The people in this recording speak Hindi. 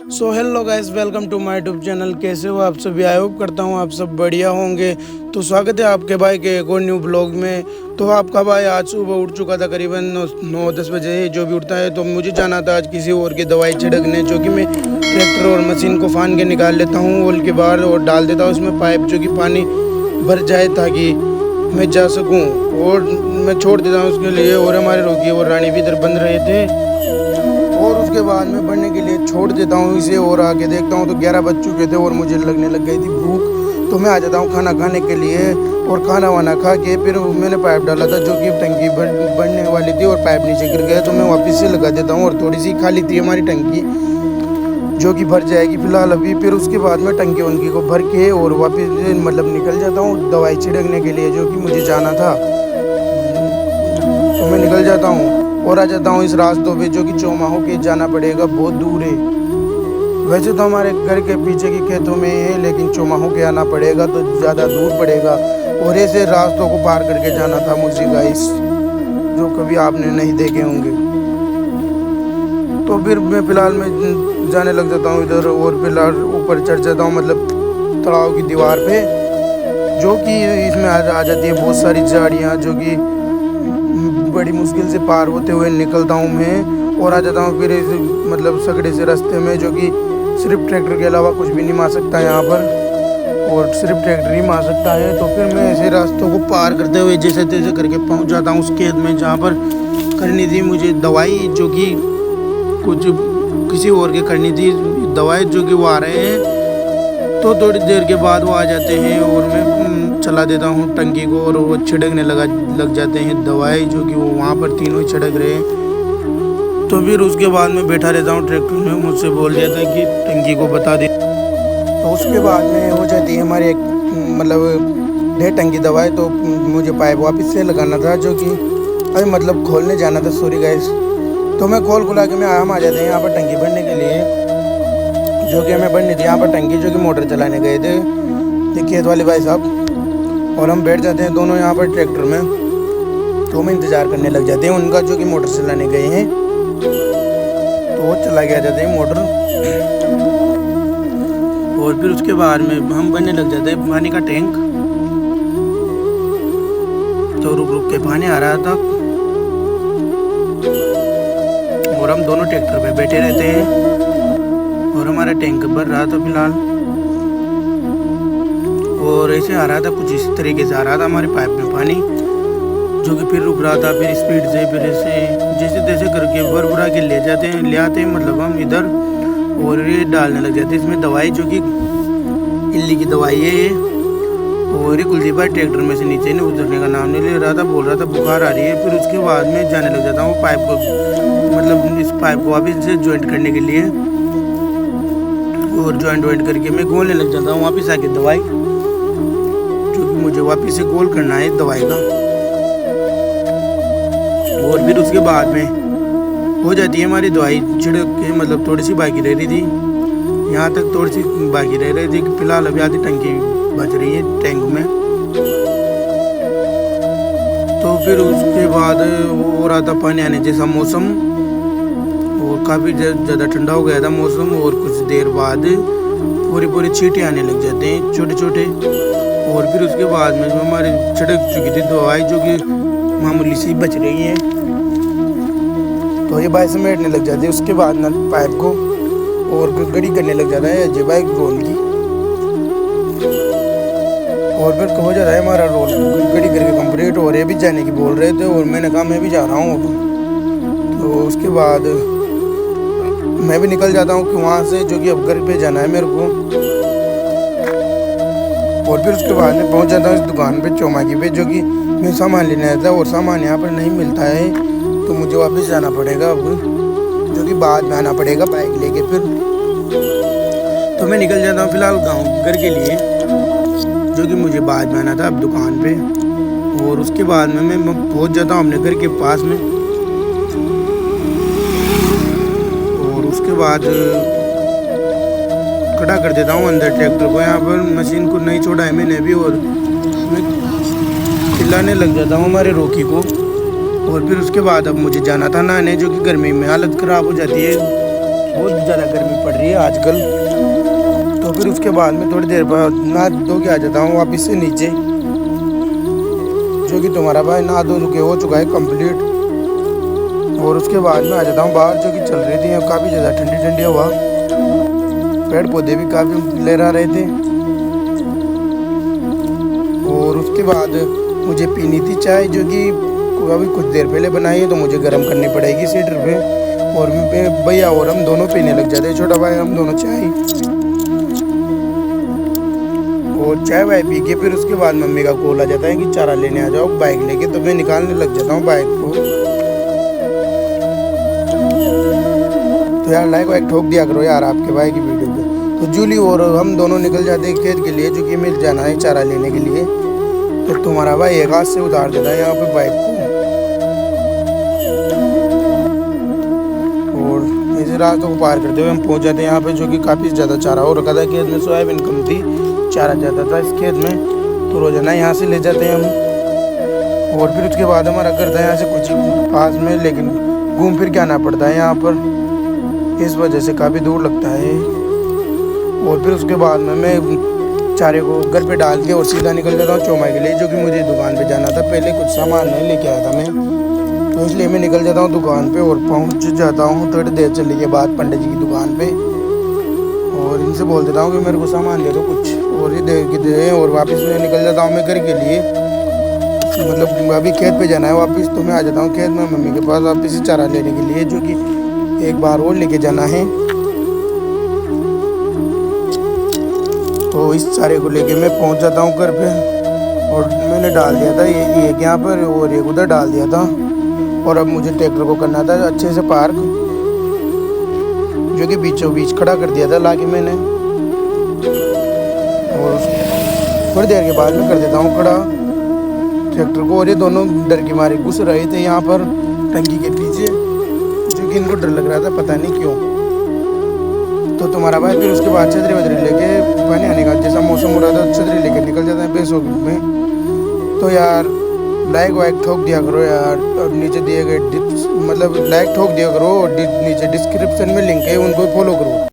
So hello guys, welcome to my YouTube channel. कैसे हो आप सभी? आई होप करता हूँ आप सब बढ़िया होंगे। तो स्वागत है आपके भाई के एक और न्यू ब्लॉग में। तो आपका भाई आज सुबह उठ चुका था, करीबन 9-10 बजे जो भी उठता है। तो मुझे जाना था आज किसी और की दवाई छिड़कने, जो कि मैं ट्रैक्टर और मशीन को फान के निकाल लेता हूँ ओल के बाहर और डाल देता हूँ उसमें पाइप, जो कि पानी भर जाए ताकि मैं जा सकूँ। और मैं छोड़ देता हूँ उसके लिए। और हमारे रोगी और रानी भी इधर बंद रहे थे और उसके बाद मैं बढ़ने के लिए छोड़ देता हूँ इसे। और आगे देखता हूँ तो 11 बज चुके थे और मुझे लगने लग गई थी भूख। तो मैं आ जाता हूँ खाना खाने के लिए। और खाना वाना खा के फिर मैंने पाइप डाला था, जो कि टंकी बढ़ने वाली थी और पाइप नीचे गिर गया। तो मैं वापस से लगा देता हूँ और थोड़ी सी खाली थी हमारी टंकी, जो कि भर जाएगी फिलहाल अभी। फिर उसके बाद मैं टंकी वंकी को भर के और वापस मतलब निकल जाता हूँ दवाई छिड़कने के लिए, जो कि मुझे जाना था। तो मैं निकल जाता हूँ और आ जाता हूँ इस रास्तों पे, जो कि चौमाहों के जाना पड़ेगा, बहुत दूर है। वैसे तो हमारे घर के पीछे के खेतों में है, लेकिन चौमाहों के आना पड़ेगा तो ज़्यादा दूर पड़ेगा। और ऐसे रास्तों को पार करके जाना था मुझे गाइस, जो कभी आपने नहीं देखे होंगे। तो फिर मैं फ़िलहाल मैं जाने लग जाता हूँ इधर और फिलहाल ऊपर चढ़ जाता हूँ, मतलब तालाब की दीवार पे, जो कि इसमें आ जाती है बहुत सारी झाड़ियाँ, जो कि बड़ी मुश्किल से पार होते हुए निकलता हूँ मैं। और आ जाता हूँ फिर इस मतलब सकड़े से रास्ते में, जो कि सिर्फ ट्रैक्टर के अलावा कुछ भी नहीं मार सकता यहाँ पर, और सिर्फ ट्रैक्टर ही मार सकता है। तो फिर मैं ऐसे रास्तों को पार करते हुए जैसे तैसे करके पहुँच जाता हूँ उस खेत में, जहाँ पर करनी थी मुझे दवाई, जो कि कुछ किसी और के करनी थी दवाई, जो कि वो आ रहे हैं। तो थोड़ी देर के बाद वो आ जाते हैं और मैं चला देता हूँ टंकी को और वो छिड़कने लग जाते हैं दवाई, जो कि वो वहाँ पर तीनों ही छिड़क रहे हैं। तो फिर उसके बाद मैं बैठा रहता हूँ ट्रैक्टर में। मुझसे बोल दिया था कि टंकी को बता दे। तो उसके बाद में हो जाती है हमारे मतलब 1.5 टंकी दवाई। तो मुझे पाइप वापस से लगाना था, जो कि अभी मतलब खोलने जाना था, सॉरी गाइस। तो मैं खुला के हम आ जाते हैं यहाँ पर टंकी भरने के लिए, जो कि हमें भरनी थी यहाँ पर टंकी, जो कि मोटर चलाने गए थे खेत वाले भाई साहब। और हम बैठ जाते हैं दोनों यहाँ पर ट्रैक्टर में। तो हम इंतज़ार करने लग जाते हैं उनका, जो कि मोटर चलाने गए हैं। तो वो चला गया जाते हैं मोटर। और फिर उसके बाद में हम बनने लग जाते हैं पानी का टैंक। तो रुक रुक के पानी आ रहा था और हम दोनों ट्रैक्टर पे बैठे रहते हैं और हमारा टैंक भर रहा था फिलहाल। और ऐसे आ रहा था, कुछ इस तरीके से आ रहा था हमारे पाइप में पानी, जो कि फिर रुक रहा था। फिर स्पीड से फिर ऐसे जैसे तैसे करके भर भरा के ले आते हैं मतलब हम इधर, और ये डालने लग जाते हैं इसमें दवाई, जो कि इल्ली की दवाई है ये। और ये कुलदीप भाई ट्रैक्टर में से नीचे नहीं उतरने का नाम नहीं ले रहा था, बोल रहा था बुखार आ रही है। फिर उसके बाद में जाने लग जाता हूँ पाइप को, मतलब इस पाइप को वापस से ज्वाइंट करने के लिए। और ज्वाइंट करके मैं गोलने लग जाता हूँ वापस आके दवाई, मुझे वापस से गोल करना है दवाई का। और फिर उसके बाद में हो जाती है हमारी दवाई छिड़क के, मतलब थोड़ी सी बाकी रह रही थी, यहाँ तक थोड़ी सी बाकी रह रही थी। फिलहाल अभी आधी टंकी बच रही है टैंक में। तो फिर उसके बाद हो रहा था पानी आने जैसा मौसम, और काफ़ी ज़्यादा ठंडा हो गया था मौसम। और कुछ देर बाद पूरी छींटे आने लग जाते हैं छोटे छोटे। और फिर उसके बाद में जो हमारी छिड़क चुकी थी दवाई, जो कि मामूली सी बच रही है, तो ये भाई समेटने लग जाते हैं उसके बाद ना पाइप को, और गड़ी करने लग जाता है अजय भाई रोल की। और फिर हो जाता है हमारा रोल गड़ी करके कंप्लीट। और ये भी जाने की बोल रहे थे और मैंने कहा मैं भी जा रहा हूँ अब। तो उसके बाद मैं भी निकल जाता हूँ कि वहाँ से, जो कि अब घर पे जाना है मेरे को। और फिर उसके बाद में पहुंच जाता हूँ इस दुकान पे चौमाकी पे, जो कि मैं सामान लेने आया था और सामान यहाँ पर नहीं मिलता है। तो मुझे वापस जाना पड़ेगा अब, जो कि बाद में आना पड़ेगा बाइक लेके फिर। तो मैं निकल जाता हूँ फिलहाल घर के लिए, जो कि मुझे बाद में आना था अब दुकान पे। और उसके बाद में मैं पहुँच जाता हूँ अपने घर के पास में। और उसके बाद खड़ा कर देता हूँ अंदर ट्रैक्टर को। यहाँ पर मशीन को नहीं छोड़ा है मैंने भी, और मैं चिल्लाने लग जाता हूँ हमारे रोकी को। और फिर उसके बाद अब मुझे जाना था नहाने, जो कि गर्मी में हालत ख़राब हो जाती है। बहुत ज़्यादा गर्मी पड़ रही है आजकल। तो फिर उसके बाद में थोड़ी देर बाद नहा धो के आ जाता हूँ वापस से नीचे, जो कि तुम्हारा भाई नहा धो के हो चुका है कंप्लीट। और उसके बाद में आ जाता हूँ बाहर, जो कि चल रही थी काफ़ी ज़्यादा ठंडी ठंडी हवा, पेड़ पौधे भी काफ़ी लहरा रहे थे। और उसके बाद मुझे पीनी थी चाय, जो कि अभी कुछ देर पहले बनाई है, तो मुझे गर्म करनी पड़ेगी सीटर पे। और भैया और हम दोनों पीने लग जाते हैं, छोटा भाई हम दोनों चाय। और चाय वाय पी के फिर उसके बाद मम्मी का कॉल आ जाता है कि चारा लेने आ जाओ बाइक लेके, तो मैं निकालने लग जाता हूँ बाइक को। तो यार लाइक वाइक ठोक दिया करो यार आपके भाई की वीडियो पे। तो जूली और हम दोनों निकल जाते हैं खेत के लिए, जो कि मिल जाना है चारा लेने के लिए। तो तुम्हारा भाई एक हाथ से उतार देता है यहाँ पे बाइक को, और इस रास्तों को पार करते हुए हम पहुँच जाते हैं यहाँ पे, जो कि काफ़ी ज़्यादा चारा हो रखा था खेत में। सोयाबीन कम थी, चारा ज़्यादा था इस खेत में, तो रोजाना यहाँ से ले जाते हैं हम। और फिर उसके बाद हमारा घर था यहाँ से कुछ पास में, लेकिन घूम फिर के आना पड़ता है यहाँ पर, इस वजह से काफ़ी दूर लगता है। और फिर उसके बाद में मैं चारे को घर पे डाल के और सीधा निकल जाता हूँ चौमाई के लिए, जो कि मुझे दुकान पे जाना था। पहले कुछ सामान नहीं लेके आया था मैं, तो इसलिए मैं निकल जाता हूँ दुकान पे और पहुँच जाता हूँ थोड़ी देर चलने के बाद पंडित जी की दुकान पे। और इनसे बोल देता हूँ कि मेरे को सामान दे दो कुछ, और ये दे के दे, और वापस मैं निकल जाता हूँ मैं घर के लिए। मतलब अभी खेत पे जाना है वापस, तो मैं आ जाता हूँ खेत में मम्मी के पास वापस से चारा लेने के लिए, जो कि एक बार और लेके जाना है। तो इस चारे को लेके मैं पहुँच जाता हूँ घर पे, और मैंने डाल दिया था ये एक यहाँ पर और एक उधर डाल दिया था। और अब मुझे ट्रैक्टर को करना था अच्छे से पार्क, जो कि बीचों बीच खड़ा कर दिया था लाके मैंने। और थोड़ी देर के बाद मैं कर देता हूँ खड़ा ट्रैक्टर को। और ये दोनों डर के मारे घुस रहे थे यहाँ पर टंकी के पीछे, जो कि इनको डर लग रहा था पता नहीं क्यों। तो तुम्हारा भाई फिर उसके बाद छतरी वतरी लेके पानी आने का जैसा मौसम हो रहा था, छतरी लेके निकल जाते हैं भैंसों में। तो यार लाइक वाइक ठोक दिया करो यार, और नीचे दिए गए मतलब लाइक ठोक दिया करो, और नीचे डिस्क्रिप्शन में लिंक है, उनको फॉलो करो।